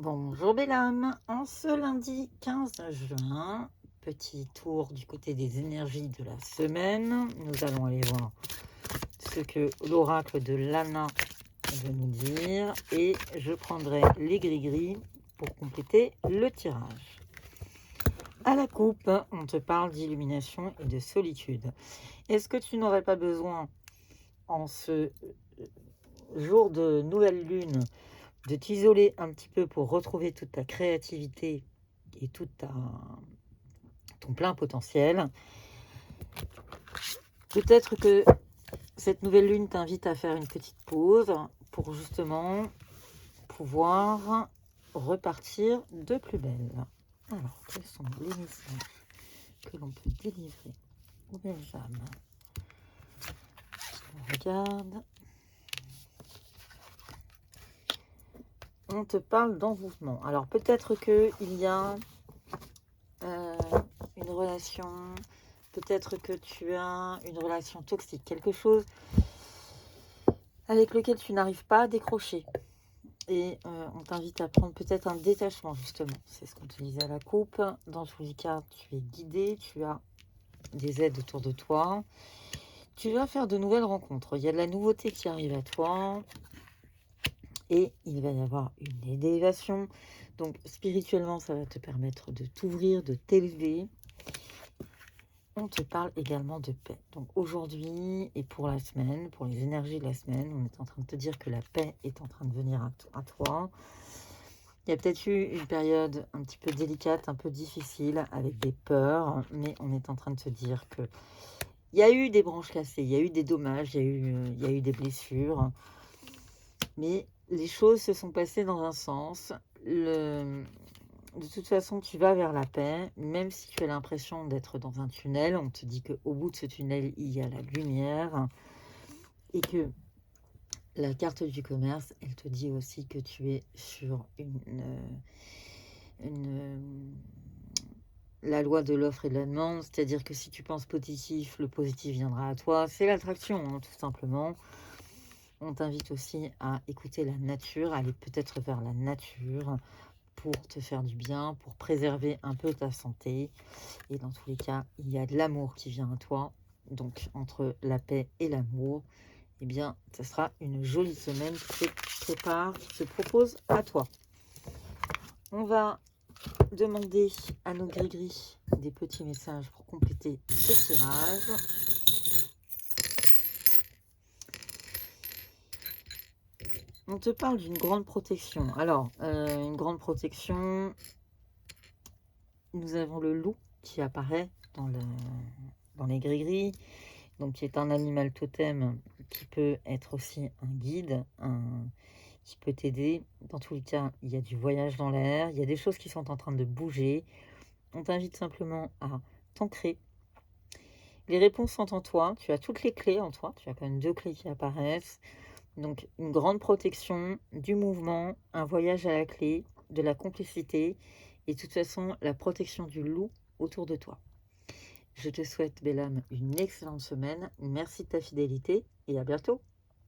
Bonjour belle âme, en ce lundi 15 juin, petit tour du côté des énergies de la semaine. Nous allons aller voir ce que l'oracle de Lana veut nous dire et je prendrai les gris-gris pour compléter le tirage. À la coupe, on te parle d'illumination et de solitude. Est-ce que tu n'aurais pas besoin, en ce jour de nouvelle lune, de t'isoler un petit peu pour retrouver toute ta créativité et tout ton plein potentiel? Peut-être que cette nouvelle lune t'invite à faire une petite pause pour justement pouvoir repartir de plus belle. Alors, quels sont les messages que l'on peut délivrer aux belles âmes? On regarde. On te parle d'envoûtement. Alors, peut-être qu'il y a une relation, peut-être que tu as une relation toxique, quelque chose avec lequel tu n'arrives pas à décrocher. Et on t'invite à prendre peut-être un détachement, justement. C'est ce qu'on te disait à la coupe. Dans tous les cas, tu es guidé, tu as des aides autour de toi. Tu vas faire de nouvelles rencontres. Il y a de la nouveauté qui arrive à toi. Et il va y avoir une élévation. Donc, spirituellement, ça va te permettre de t'ouvrir, de t'élever. On te parle également de paix. Donc aujourd'hui et pour la semaine, pour les énergies de la semaine, on est en train de te dire que la paix est en train de venir à toi. Il y a peut-être eu une période un petit peu délicate, un peu difficile, avec des peurs, mais on est en train de te dire que il y a eu des branches cassées, il y a eu des dommages, il y a eu des blessures, mais les choses se sont passées dans un sens. De toute façon, tu vas vers la paix, même si tu as l'impression d'être dans un tunnel. On te dit qu'au bout de ce tunnel, il y a la lumière. Et que la carte du commerce, elle te dit aussi que tu es sur la loi de l'offre et de la demande. C'est-à-dire que si tu penses positif, le positif viendra à toi. C'est l'attraction, hein, tout simplement. On t'invite aussi à écouter la nature, aller peut-être vers la nature, pour te faire du bien, pour préserver un peu ta santé. Et dans tous les cas, il y a de l'amour qui vient à toi. Donc, entre la paix et l'amour, eh bien, ce sera une jolie semaine qui se prépare, qui se propose à toi. On va demander à nos gris-gris des petits messages pour compléter ce tirage. On te parle d'une grande protection. Alors, une grande protection, nous avons le loup qui apparaît dans les gris-gris, donc qui est un animal totem qui peut être aussi un guide, qui peut t'aider. Dans tous les cas, il y a du voyage dans l'air, il y a des choses qui sont en train de bouger. On t'invite simplement à t'ancrer. Les réponses sont en toi, tu as toutes les clés en toi, tu as quand même 2 clés qui apparaissent. Donc une grande protection, du mouvement, un voyage à la clé, de la complicité et de toute façon la protection du loup autour de toi. Je te souhaite, belle âme, une excellente semaine. Merci de ta fidélité et à bientôt.